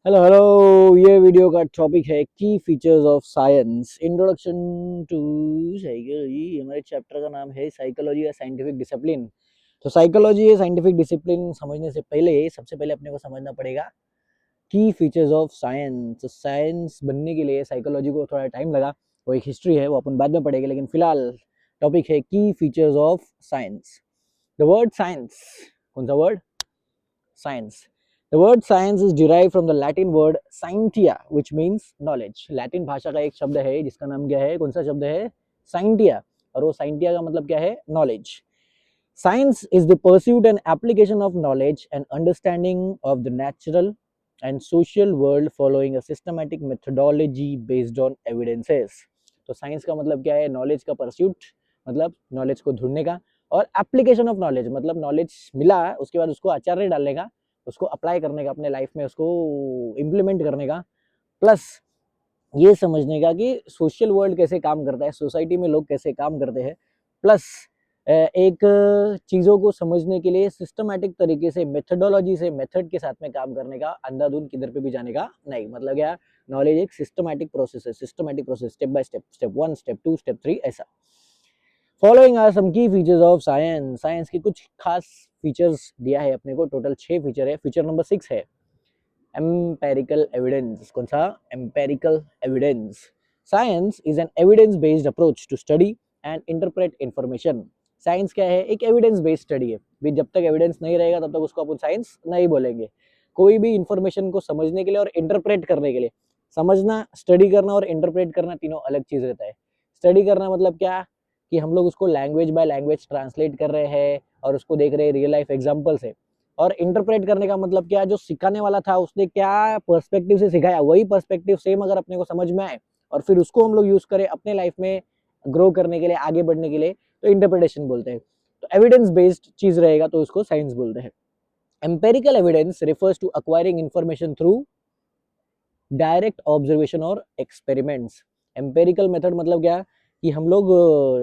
Hello hello, ये video का topic है की features of science, introduction to psychology. हमारे चैप्टर का नाम है साइकोलॉजी या साइंटिफिक डिसिप्लिन। तो साइकोलॉजी या साइंटिफिक डिसिप्लिन समझने से पहले सबसे पहले अपने को समझना पड़ेगा की फीचर्स ऑफ साइंस। साइंस बनने के लिए साइकोलॉजी को थोड़ा टाइम लगा, वो एक हिस्ट्री है, वो अपन बाद में पढ़ेंगे, लेकिन फिलहाल टॉपिक है की features of science. The word science, कौन सा word? Science. The word science is derived from the Latin word scientia, which means knowledge. Latin भाषा का एक शब्द है जिसका नाम क्या है, कौन सा शब्द है? Scientia. और वो scientia का मतलब क्या है? Knowledge. Science is the pursuit and application of knowledge and understanding of the natural and social world following a systematic methodology based on evidences. तो साइंस का मतलब क्या है? नॉलेज का परस्यूट, मतलब नॉलेज को ढूंढने का, और एप्लीकेशन ऑफ नॉलेज मतलब नॉलेज मिला उसके बाद उसको आचार्य डालने का, उसको अप्लाई करने का अपने लाइफ में, उसको इम्प्लीमेंट करने का, प्लस ये समझने का कि सोशल वर्ल्ड कैसे काम करता है, सोसाइटी में लोग कैसे काम करते हैं, प्लस एक चीज़ों को समझने के लिए सिस्टमैटिक तरीके से, मेथडोलॉजी से, मेथड के साथ में काम करने का, अंधाधुंध किधर पे भी जाने का नहीं। मतलब क्या, नॉलेज एक सिस्टमैटिक प्रोसेस है, systematic process, step by step, step 1, step 2, step 3, ऐसा। फॉलोइंग आर सम की फीचर्स ऑफ साइंस। साइंस की कुछ खास फीचर्स दिया है अपने को, टोटल 6 फीचर है। फीचर नंबर 6 है एम्पेरिकल एविडेंस। कौन सा? Empirical evidence. Science is an evidence based approach to study and interpret information. Science क्या है? एक एविडेंस बेस्ड स्टडी है भी। जब तक एविडेंस नहीं रहेगा तब तक उसको अपन साइंस नहीं बोलेंगे। कोई भी इंफॉर्मेशन को समझने के लिए और इंटरप्रेट करने के लिए, समझना, स्टडी करना और इंटरप्रेट करना तीनों अलग चीज रहता है। स्टडी करना मतलब क्या कि हम लोग उसको लैंग्वेज बाय लैंग्वेज ट्रांसलेट कर रहे हैं और उसको देख रहे हैं रियल लाइफ एग्जांपल से। और इंटरप्रेट करने का मतलब क्या, जो सिखाने वाला था उसने क्या पर्सपेक्टिव से सिखाया, वही पर्सपेक्टिव सेम अगर अपने को समझ में आए और फिर उसको हम लोग यूज करें अपने लाइफ में ग्रो करने के लिए, आगे बढ़ने के लिए, तो इंटरप्रिटेशन बोलते हैं। तो एविडेंस बेस्ड चीज रहेगा तो उसको साइंस बोलते हैं। Empirical evidence refers to acquiring information through direct observation और एक्सपेरिमेंट्स। एम्पेरिकल मेथड मतलब क्या कि हम लोग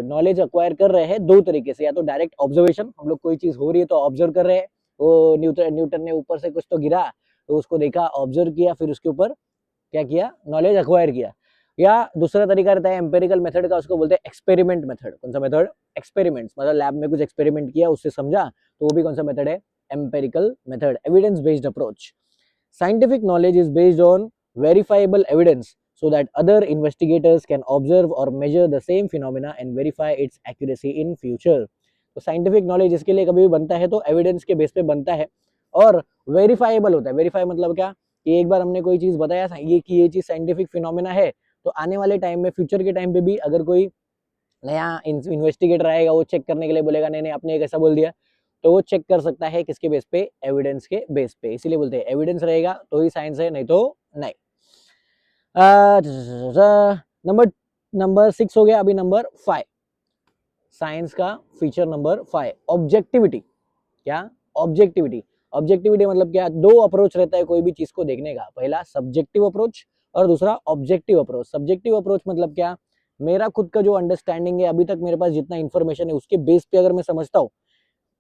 नॉलेज अक्वायर कर रहे हैं दो तरीके से, या तो डायरेक्ट ऑब्जर्वेशन, हम लोग कोई चीज हो रही है तो ऑब्जर्व कर रहे हैं, वो न्यूटन ने ऊपर से कुछ तो गिरा तो उसको देखा, ऑब्जर्व किया, फिर उसके ऊपर क्या किया, नॉलेज अक्वायर किया। या दूसरा तरीका रहता है एम्पेरिकल मेथड का, उसको बोलते हैं एक्सपेरिमेंट मेथड। कौन सा मेथड? एक्सपेरिमेंट्स, मतलब लैब में कुछ एक्सपेरिमेंट किया, उससे समझा, तो वो भी कौन सा मेथड है? Empirical method, evidence based approach. Scientific knowledge is based on verifiable evidence so that other investigators can observe or measure the same phenomena and verify its accuracy in future. तो साइंटिफिक नॉलेज इसके लिए कभी भी बनता है तो evidence के base पे बनता है और वेरीफाइबल होता है। वेरीफाई मतलब क्या कि एक बार हमने कोई चीज बताया ये कि ये चीज साइंटिफिक फिनोमेना है, तो आने वाले टाइम में, फ्यूचर के टाइम पे भी अगर कोई नया इन्वेस्टिगेटर आएगा, वो चेक करने के लिए बोलेगा नहीं नहीं आपने एक ऐसा बोल दिया, तो वो चेक कर सकता है किसके बेस पे? एविडेंस के बेस पे। इसीलिए बोलते हैं एविडेंस रहेगा तो ही साइंस है, नहीं तो नहीं। नंबर नंबर 6 हो गया। अभी नंबर 5, साइंस का फीचर नंबर 5, ऑब्जेक्टिविटी। क्या? ऑब्जेक्टिविटी। ऑब्जेक्टिविटी मतलब क्या? दो अप्रोच रहता है कोई भी चीज को देखने का, पहला सब्जेक्टिव अप्रोच और दूसरा ऑब्जेक्टिव अप्रोच। सब्जेक्टिव अप्रोच मतलब क्या, मेरा खुद का जो अंडरस्टैंडिंग है, अभी तक मेरे पास जितना इंफॉर्मेशन है उसके बेस पे अगर मैं समझता हूँ,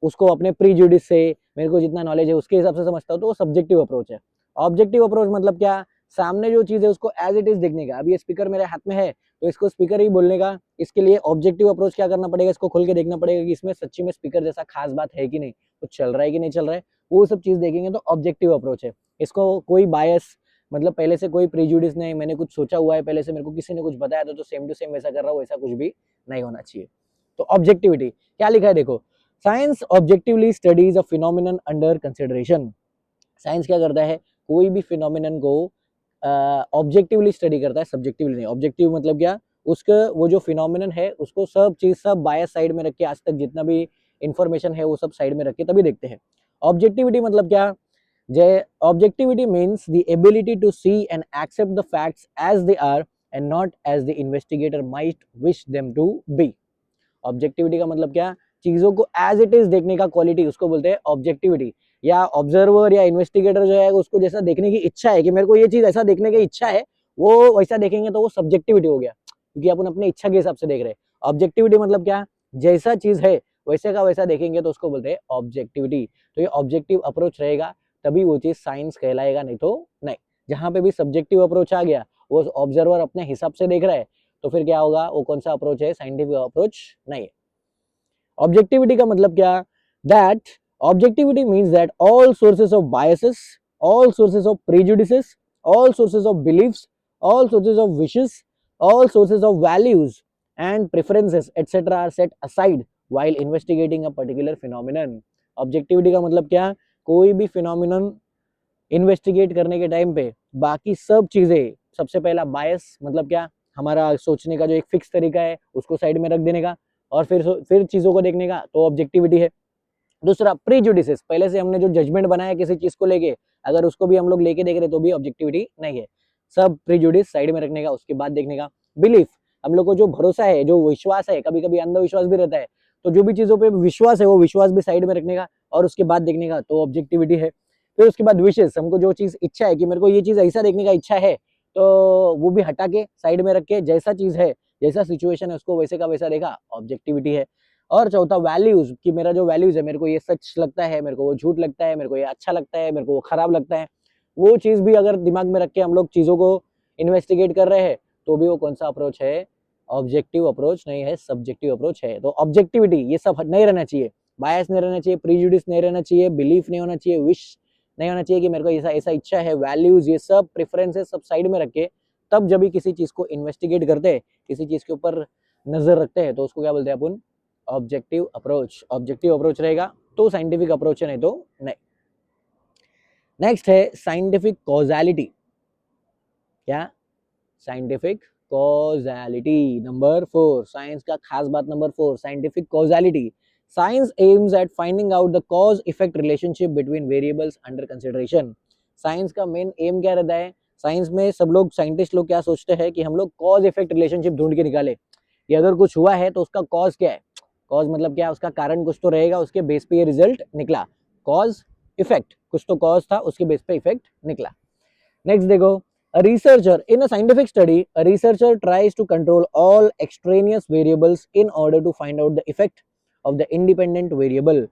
उसको अपने प्रीजुडिस से, मेरे को जितना नॉलेज है उसके हिसाब से समझता हूँ, तो वो सब्जेक्टिव अप्रोच है। ऑब्जेक्टिव अप्रोच मतलब क्या, सामने जो चीज है उसको एज इट इज देखने का। अभी ये स्पीकर मेरे हाथ में है तो इसको स्पीकर ही बोलने का, इसके लिए ऑब्जेक्टिव अप्रोच क्या करना पड़ेगा, इसको खोल के देखना पड़ेगा कि इसमें सच्ची में स्पीकर जैसा खास बात है कि नहीं, कुछ चल रहा है कि नहीं चल रहा है, वो सब चीज देखेंगे तो ऑब्जेक्टिव अप्रोच है। इसको कोई बायस, मतलब पहले से कोई प्रीजुडिस नहीं, मैंने कुछ सोचा हुआ है पहले से, मेरे को किसी ने कुछ बताया था तो सेम टू सेम वैसा कर रहा हूँ, वैसा कुछ भी नहीं होना चाहिए। तो ऑब्जेक्टिविटी क्या लिखा है देखो, साइंस ऑब्जेक्टिवली स्टडीज अ फिनोमिनन अंडर कंसिडरेशन। साइंस क्या करता है, कोई भी फिनोमिनन को ऑब्जेक्टिवली स्टडी करता है, सब्जेक्टिवली नहीं। ऑब्जेक्टिव मतलब क्या, उसका वो जो फिनोमिनन है उसको सब चीज, सब बायस साइड में रख के, आज तक जितना भी इंफॉर्मेशन है वो सब साइड में रख के तभी देखते हैं। ऑब्जेक्टिविटी मतलब क्या, जय objectivity means the ability to see and accept the facts as they are and not as the investigator might wish them to be. Objectivity का मतलब क्या, चीजों को एज इट इज देखने का क्वालिटी, उसको बोलते हैं ऑब्जेक्टिविटी। या ऑब्जर्वर या इन्वेस्टिगेटर जो है उसको जैसा देखने की इच्छा है कि मेरे को ये चीज ऐसा देखने की इच्छा है, वो वैसा देखेंगे तो वो सब्जेक्टिविटी हो गया, क्योंकि अपन अपने इच्छा के हिसाब से देख रहे हैं। ऑब्जेक्टिविटी मतलब क्या, जैसा चीज है वैसे का वैसा देखेंगे तो उसको बोलते हैं ऑब्जेक्टिविटी। तो ये ऑब्जेक्टिव अप्रोच रहेगा तभी वो चीज साइंस कहलाएगा, नहीं तो नहीं। जहां पे भी सब्जेक्टिव अप्रोच आ गया, वो ऑब्जर्वर अपने हिसाब से देख रहा है, तो फिर क्या होगा, वो कौन सा अप्रोच है, साइंटिफिक अप्रोच नहीं है। ऑब्जेक्टिविटी का मतलब क्या, that objectivity means that all sources of biases, all sources of prejudices, all sources of beliefs, all sources of wishes, all sources of values and preferences etc are set aside while investigating a particular phenomenon. Objectivity का मतलब क्या, कोई भी phenomenon investigate करने के time पे बाकी सब चीजें, सबसे पहला बायस मतलब क्या, हमारा सोचने का जो एक फिक्स तरीका है उसको साइड में रख देने का, और फिर चीजों को देखने का, तो ऑब्जेक्टिविटी है। दूसरा प्रीजुडिसेस, पहले से हमने जो जजमेंट बनाया किसी चीज को लेके, अगर उसको भी हम लोग लेके देख रहे तो भी ऑब्जेक्टिविटी नहीं है। सब प्रीजुडिस साइड में रखने का, उसके बाद देखने का। बिलीफ, हम लोग को जो भरोसा है, जो विश्वास है, कभी कभी अंधविश्वास भी रहता है, तो जो भी चीजों पे विश्वास है वो विश्वास भी साइड में रखने का और उसके बाद देखने का, तो ऑब्जेक्टिविटी है। फिर उसके बाद विशेष, हमको जो चीज इच्छा है कि मेरे को ये चीज ऐसा देखने का इच्छा है, तो वो भी हटा के साइड में रख के, जैसा चीज है, जैसा सिचुएशन है, उसको वैसे का वैसा देखा, ऑब्जेक्टिविटी है। और चौथा वैल्यूज, कि मेरा जो वैल्यूज है, मेरे को ये सच लगता है, मेरे को वो झूठ लगता है, मेरे को ये अच्छा लगता है, मेरे को वो खराब लगता है, वो चीज भी अगर दिमाग में रख के हम लोग चीजों को इन्वेस्टिगेट कर रहे हैं, तो भी वो कौन सा अप्रोच है, ऑब्जेक्टिव अप्रोच नहीं है, सब्जेक्टिव अप्रोच है। तो ऑब्जेक्टिविटी ये सब नहीं रहना चाहिए, बायस नहीं रहना चाहिए, प्रीजुडिस नहीं रहना चाहिए, बिलीफ नहीं होना चाहिए, विश नहीं होना चाहिए कि मेरे को ऐसा ऐसा इच्छा है, वैल्यूज ये सब प्रेफरेंसेस सब साइड में रख के, तब जब भी किसी चीज को इन्वेस्टिगेट करते हैं, किसी चीज के ऊपर नजर रखते हैं, तो उसको क्या बोलते हैं अपन, ऑब्जेक्टिव अप्रोच। ऑब्जेक्टिव अप्रोच रहेगा तो साइंटिफिक अप्रोच है, नहीं तो नहीं। नेक्स्ट है साइंटिफिक कॉजालिटी। क्या, साइंटिफिक कॉजालिटी नंबर 4, साइंस का खास बात number 4, scientific causality. Science aims at finding out the cause effect relationship between variables under consideration. Science का मेन एम क्या रहता है, साइंस में सब लोग, साइंटिस्ट लोग क्या सोचते हैं कि हम लोग कॉज इफेक्ट रिलेशनशिप ढूंढ के निकाले, कि अगर कुछ हुआ है तो उसका कॉज क्या है, कॉज मतलब क्या, उसका कारण कुछ तो रहेगा, उसके बेस पे ये रिजल्ट निकला, कॉज इफेक्ट, कुछ तो कॉज था, उसके बेस पे इफेक्ट निकला। नेक्स्ट देखो, a researcher in a scientific study, a researcher tries to control all extraneous variables in order to find out the effect of the independent variable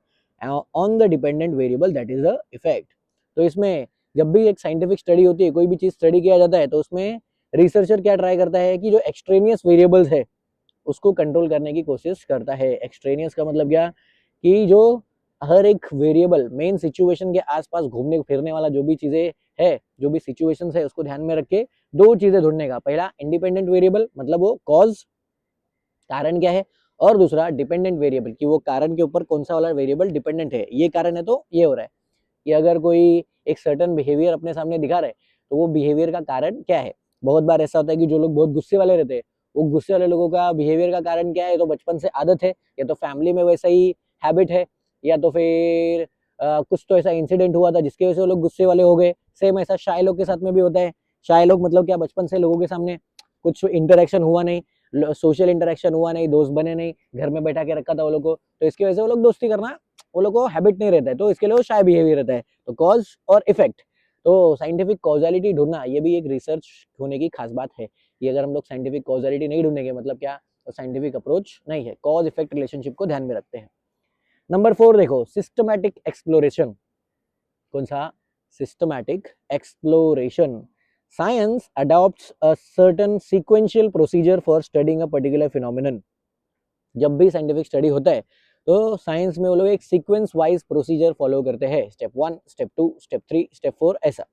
on the dependent variable, that is the effect. तो इसमें जब भी एक scientific study होती है, कोई भी चीज स्टडी किया जाता है, तो उसमें रिसर्चर क्या ट्राई करता है कि जो एक्सट्रेनियस वेरिएबल्स है उसको कंट्रोल करने की कोशिश करता है। एक्सट्रेनियस का मतलब क्या, कि जो हर एक वेरिएबल मेन सिचुएशन के आसपास घूमने फिरने वाला जो भी चीजें है, जो भी सिचुएशन है, उसको ध्यान में रख के दो चीजें ढूंढने का। पहला इंडिपेंडेंट वेरिएबल, मतलब वो कॉज, कारण क्या है, और दूसरा डिपेंडेंट वेरिएबल, कि वो कारण के ऊपर कौन सा वाला वेरिएबल डिपेंडेंट है, ये कारण है तो ये हो रहा है। कि अगर कोई एक सर्टन बिहेवियर अपने सामने दिखा रहा है, तो वो बिहेवियर का कारण क्या है। बहुत बार ऐसा होता है कि जो लोग बहुत गुस्से वाले रहते हैं, वो गुस्से वाले लोगों का बिहेवियर का कारण क्या है, तो बचपन से आदत है, या तो फैमिली में वैसा ही हैबिट है, या तो फिर कुछ तो ऐसा इंसिडेंट हुआ था जिसकी वजह से वो लोग गुस्से वाले हो गए। सेम ऐसा शाय लोग के साथ में भी होता है। शाय लोग मतलब क्या, बचपन से लोगों के सामने कुछ इंटरेक्शन हुआ नहीं, सोशल इंटरेक्शन हुआ नहीं, दोस्त बने नहीं, घर में बैठा के रखा था वो लोग को, तो इसकी वजह से वो लोग दोस्ती करना, वो लोग को हैबिट नहीं रहता है, तो इसके लिए वो शाय बिहेवियर रहता है। तो कॉज और इफेक्ट, तो साइंटिफिक कॉजालिटी ढूंढना, ये भी एक रिसर्च होने की खास बात है। ये अगर हम लोग साइंटिफिक कॉजालिटी नहीं ढूंढेंगे, मतलब क्या, तो साइंटिफिक अप्रोच नहीं है, कॉज इफेक्ट रिलेशनशिप को ध्यान में रखते हैं। नंबर 4 देखो, सिस्टमैटिक एक्सप्लोरेशन। कौन सा, systematic exploration. Science adopts a certain sequential procedure for studying a particular phenomenon. जब भी साइंटिफिक स्टडी होता है, तो साइंस में वो लोग एक सीक्वेंस वाइज प्रोसीजर फॉलो करते हैं, स्टेप 1, स्टेप 2, स्टेप 3, स्टेप 4, ऐसा।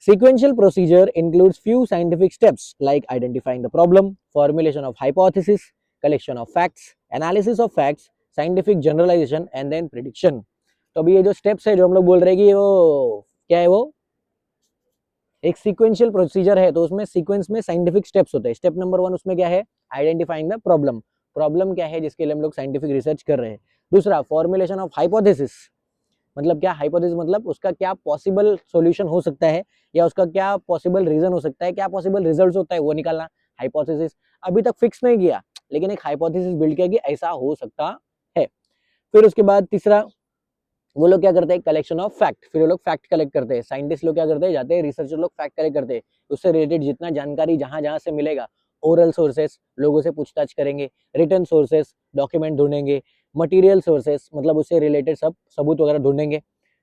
Sequential procedure includes few scientific steps like identifying the problem, formulation of hypothesis, collection of facts, analysis of facts, scientific generalization and then prediction. तो अभी ये जो steps है जो हम लोग बोल रहे हैं कि वो क्या है, वो एक सीक्वेंशियल प्रोसीजर है, तो उसमें सीक्वेंस में साइंटिफिक स्टेप्स होते हैं। स्टेप नंबर 1 उसमें क्या है, आइडेंटिफाइंग द प्रॉब्लम, प्रॉब्लम क्या है जिसके लिए हम लोग साइंटिफिक रिसर्च कर रहे हैं। दूसरा, फॉर्मुलेशन ऑफ हाइपोथेसिस, मतलब क्या, हाइपोथेसिस मतलब उसका क्या पॉसिबल सॉल्यूशन हो सकता है, या उसका क्या पॉसिबल रीजन हो सकता है, क्या पॉसिबल रिजल्ट होता है, वो निकालना। हाइपोथेसिस अभी तक फिक्स नहीं किया, लेकिन एक हाइपोथेसिस बिल्ड किया कि ऐसा हो सकता है। फिर उसके बाद तीसरा, वो लोग क्या करते हैं, कलेक्शन ऑफ फैक्ट, फिर वो लोग फैक्ट कलेक्ट करते हैं। साइंटिस्ट लोग क्या करते हैं, जाते हैं, रिसर्चर लोग फैक्ट कलेक्ट करते हैं, उससे रिलेटेड जितना जानकारी जहां जहां से मिलेगा, ओरल सोर्सेस, लोगों से पूछताछ करेंगे, रिटर्न सोर्सेस, डॉक्यूमेंट ढूंढेंगे, मटेरियल सोर्सेस, मतलब उससे रिलेटेड सब सबूत वगैरह ढूंढेंगे।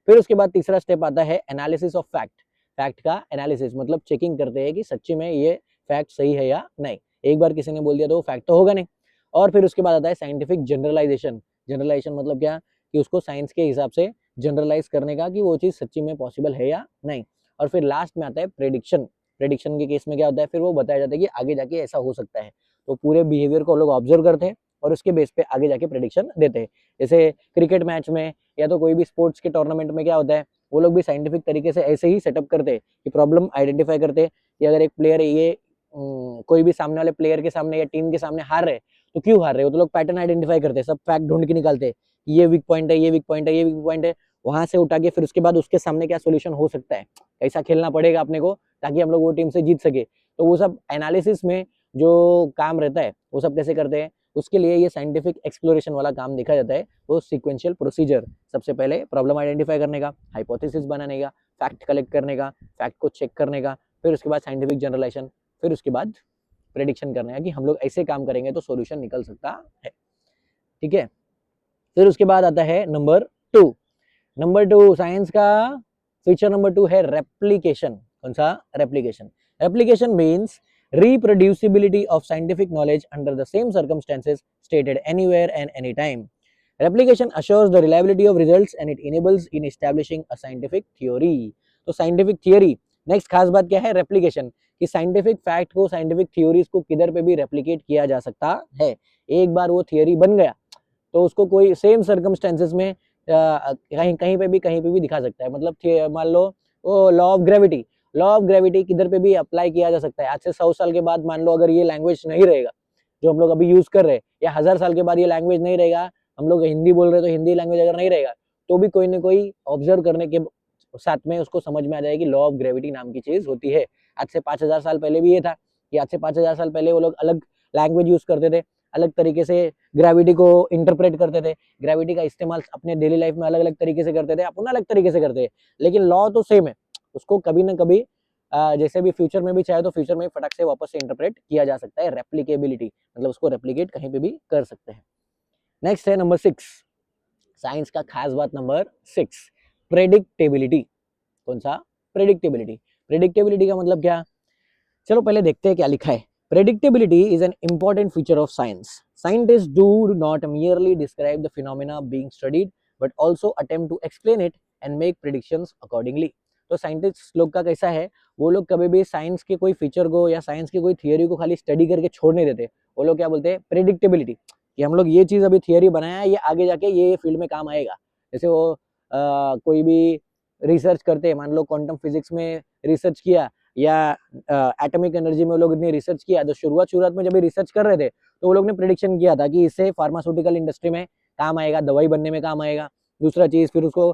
फिर उसके बाद तीसरा स्टेप आता है एनालिसिस ऑफ फैक्ट। फैक्ट का एनालिसिस, मतलब चेकिंग करते हैं कि सच्ची में ये फैक्ट सही है या नहीं। एक बार किसी ने बोल दिया तो वो फैक्ट तो होगा नहीं। और फिर उसके बाद आता है साइंटिफिक जनरलाइजेशन। जनरलाइजेशन मतलब क्या, कि उसको साइंस के हिसाब से जनरलाइज करने का कि वो चीज सच्ची में पॉसिबल है या नहीं। और फिर लास्ट में आता है प्रेडिक्शन। प्रेडिक्शन के केस में क्या होता है, फिर वो बताया जाता है कि आगे जाके ऐसा हो सकता है। तो पूरे बिहेवियर को लोग ऑब्जर्व करते हैं और उसके बेस पे आगे जाके प्रेडिक्शन देते हैं। जैसे क्रिकेट मैच में या तो कोई भी स्पोर्ट्स के टूर्नामेंट में क्या होता है, वो लोग भी साइंटिफिक तरीके से ऐसे ही सेटअप करते हैं कि प्रॉब्लम आइडेंटिफाई करते हैं कि अगर एक प्लेयर ये कोई भी सामने वाले प्लेयर के सामने या टीम के सामने हार रहे तो क्यों हार रहे हो, तो लोग पैटर्न आइडेंटिफाई करते हैं, सब फैक्ट ढूंढ के निकालते हैं, ये वीक पॉइंट है, ये वीक पॉइंट है, ये वीक पॉइंट है, वहां से उठा के फिर उसके बाद उसके सामने क्या सोल्यूशन हो सकता है, कैसा खेलना पड़ेगा अपने को ताकि हम लोग वो टीम से जीत सके। तो वो सब एनालिसिस में जो काम रहता है वो सब कैसे करते हैं, उसके लिए ये साइंटिफिक एक्सप्लोरेशन वाला काम देखा जाता है। वो सीक्वेंशियल प्रोसीजर, सबसे पहले प्रॉब्लम आइडेंटिफाई करने का, हाइपोथेसिस बनाने का, फैक्ट कलेक्ट करने का, फैक्ट को चेक करने का, फिर उसके बाद साइंटिफिक जनरलाइजेशन, फिर उसके बाद प्रेडिक्शन करने का कि हम लोग ऐसे काम करेंगे तो सॉल्यूशन निकल सकता है। ठीक है, फिर उसके बाद आता है नंबर 2। नंबर 2 साइंस का फीचर नंबर 2 है रेप्लिकेशन। कौन सा? Replication. Replication means reproducibility of scientific knowledge under the same circumstances stated anywhere and anytime. Replication assures the reliability of results and it enables in establishing a scientific theory. तो scientific theory, next खास बात क्या है, replication, कि scientific fact को, scientific theories को किधर पे भी रेप्लिकेट किया जा सकता है। एक बार वो थियोरी बन गया तो उसको कोई सेम सर्कमस्टेंसेस में कहीं कहीं पे भी दिखा सकता है। मतलब मान लो वो लॉ ऑफ ग्रेविटी किधर पे भी अप्लाई किया जा सकता है। आज से 100 साल के बाद मान लो अगर ये लैंग्वेज नहीं रहेगा जो हम लोग अभी यूज कर रहे हैं, या 1000 साल के बाद ये लैंग्वेज नहीं रहेगा, हम लोग हिंदी बोल रहे हैं तो हिंदी लैंग्वेज अगर नहीं रहेगा तो भी कोई ना कोई ऑब्जर्व करने के साथ में उसको समझ में आ जाएगी लॉ ऑफ ग्रेविटी नाम की चीज होती है। आज से 5000 साल पहले भी ये था कि आज से 5000 साल पहले वो लोग अलग लैंग्वेज यूज करते थे, अलग तरीके से ग्रेविटी को इंटरप्रेट करते थे, ग्रेविटी का इस्तेमाल अपने डेली लाइफ में अलग अलग तरीके से करते थे, अपन अलग तरीके से करते हैं, लेकिन लॉ तो सेम है। उसको कभी ना कभी जैसे भी फ्यूचर में भी चाहे तो फ्यूचर में फटक से वापस से इंटरप्रेट किया जा सकता है। रेप्लिकेबिलिटी मतलब उसको रेप्लिकेट कहीं पे भी कर सकते हैं। नेक्स्ट है नंबर 6, साइंस का खास बात नंबर 6, प्रेडिक्टेबिलिटी। कौन सा? प्रेडिक्टेबिलिटी। प्रेडिक्टेबिलिटी का मतलब क्या, चलो पहले देखते हैं क्या लिखा है। Predictability is an important feature of science. Scientists do not merely describe the phenomena being studied, but also attempt to explain it and make predictions accordingly. तो साइंटिस्ट लोग का कैसा है, वो लोग कभी भी साइंस के कोई फीचर को या साइंस की कोई थियोरी को खाली स्टडी करके छोड़ नहीं देते। वो लोग क्या बोलते हैं, प्रेडिक्टेबिलिटी, कि हम लोग ये चीज अभी थियोरी बनाया है, ये आगे जाके ये फील्ड में काम आएगा। जैसे वो कोई भी रिसर्च करते हैं, मान लो क्वांटम फिजिक्स में रिसर्च किया या एटॉमिक एनर्जी में वो लोग ने रिसर्च किया, तो शुरुआत में जब भी रिसर्च कर रहे थे तो वो लोग ने प्रेडिक्शन किया था कि इससे फार्मास्यूटिकल इंडस्ट्री में काम आएगा, दवाई बनने में काम आएगा। दूसरा चीज फिर उसको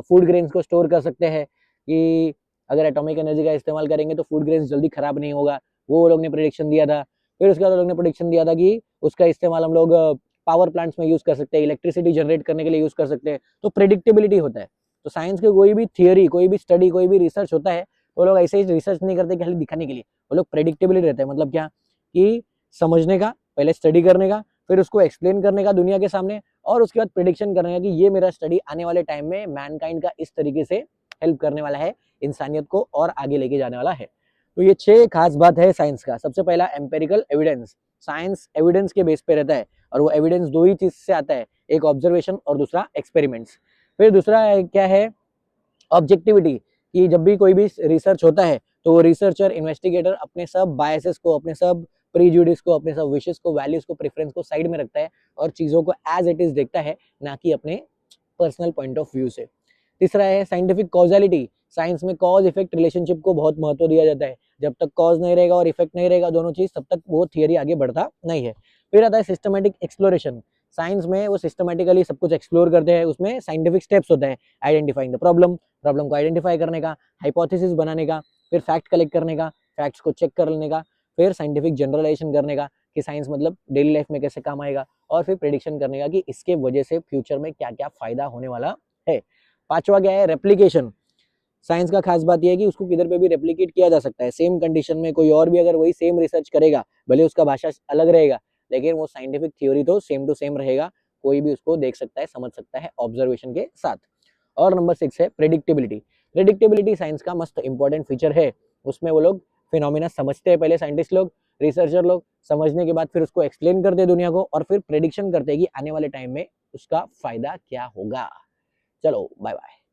फूड ग्रेन्स को स्टोर कर सकते हैं कि अगर एटॉमिक एनर्जी का इस्तेमाल करेंगे तो फूड ग्रेन्स जल्दी खराब नहीं होगा, वो लोग ने प्रेडिक्शन दिया था। फिर उसके बाद लोग ने प्रेडिक्शन दिया था कि उसका इस्तेमाल हम लोग पावर प्लांट्स में यूज कर सकते हैं, इलेक्ट्रिसिटी जनरेट करने के लिए यूज कर सकते हैं। तो प्रेडिक्टेबिलिटी होता है। तो साइंस की कोई भी थियोरी, कोई भी स्टडी, कोई भी रिसर्च होता है, वो लोग ऐसे ही रिसर्च नहीं करते खाली दिखाने के लिए, वो लोग प्रेडिक्टेबिलिटी रहते हैं। मतलब क्या, कि समझने का, पहले स्टडी करने का, फिर उसको एक्सप्लेन करने का दुनिया के सामने, और उसके बाद प्रेडिक्शन करने का कि ये मेरा स्टडी आने वाले टाइम में मैनकाइंड का इस तरीके से हेल्प करने वाला है, इंसानियत को और आगे लेके जाने वाला है। तो ये 6 खास बात है साइंस का। सबसे पहला एम्पेरिकल एविडेंस। साइंस एविडेंस के बेस पे रहता है और वो एविडेंस 2 ही चीज से आता है, एक ऑब्जर्वेशन और दूसरा एक्सपेरिमेंट्स। फिर दूसरा क्या है, ऑब्जेक्टिविटी, कि जब भी कोई भी रिसर्च होता है तो वो रिसर्चर, इन्वेस्टिगेटर अपने सब बायसेस को, अपने सब प्रीजुडिस को, अपने सब विशेस को, वैल्यूज को, प्रेफरेंस को साइड में रखता है और चीजों को एज इट इज देखता है, ना कि अपने पर्सनल पॉइंट ऑफ व्यू से। तीसरा है साइंटिफिक कॉजलिटी। साइंस में कॉज इफेक्ट रिलेशनशिप को बहुत महत्व दिया जाता है। जब तक कॉज नहीं रहेगा और इफेक्ट नहीं रहेगा, दोनों चीज, तब तक वो थियरी आगे बढ़ता नहीं है। फिर आता है सिस्टमेटिक एक्सप्लोरेशन। साइंस में वो सिस्टमेटिकली सब कुछ एक्सप्लोर करते हैं, उसमें साइंटिफिक स्टेप्स होते हैं, आइडेंटिफाइंग द प्रॉब्लम, प्रॉब्लम को आइडेंटिफाई करने का, हाइपोथेसिस बनाने का, फिर फैक्ट कलेक्ट करने का, फैक्ट्स को चेक कर लेने का, फिर साइंटिफिक जनरलाइजेशन करने का कि साइंस मतलब डेली लाइफ में कैसे काम आएगा, और फिर प्रेडिक्शन करने का कि इसके वजह से फ्यूचर में क्या क्या फायदा होने वाला है। पांचवा क्या है, रेप्लिकेशन। साइंस का खास बात यह है कि उसको किधर पे भी रेप्लिकेट किया जा सकता है, सेम कंडीशन में कोई और भी अगर वही सेम रिसर्च करेगा, भले उसका भाषा अलग रहेगा, लेकिन वो साइंटिफिक थ्योरी तो सेम टू सेम रहेगा, कोई भी उसको देख सकता है, समझ सकता है ऑब्जर्वेशन के साथ। और नंबर 6 है प्रेडिक्टेबिलिटी। प्रेडिक्टेबिलिटी साइंस का मस्त इंपॉर्टेंट फीचर है। उसमें वो लोग फिनोमिना समझते हैं, पहले साइंटिस्ट लोग, रिसर्चर लोग, समझने के बाद फिर उसको एक्सप्लेन करते हैं दुनिया को, और फिर प्रेडिक्शन करते हैं कि आने वाले टाइम में उसका फायदा क्या होगा। चलो बाय बाय।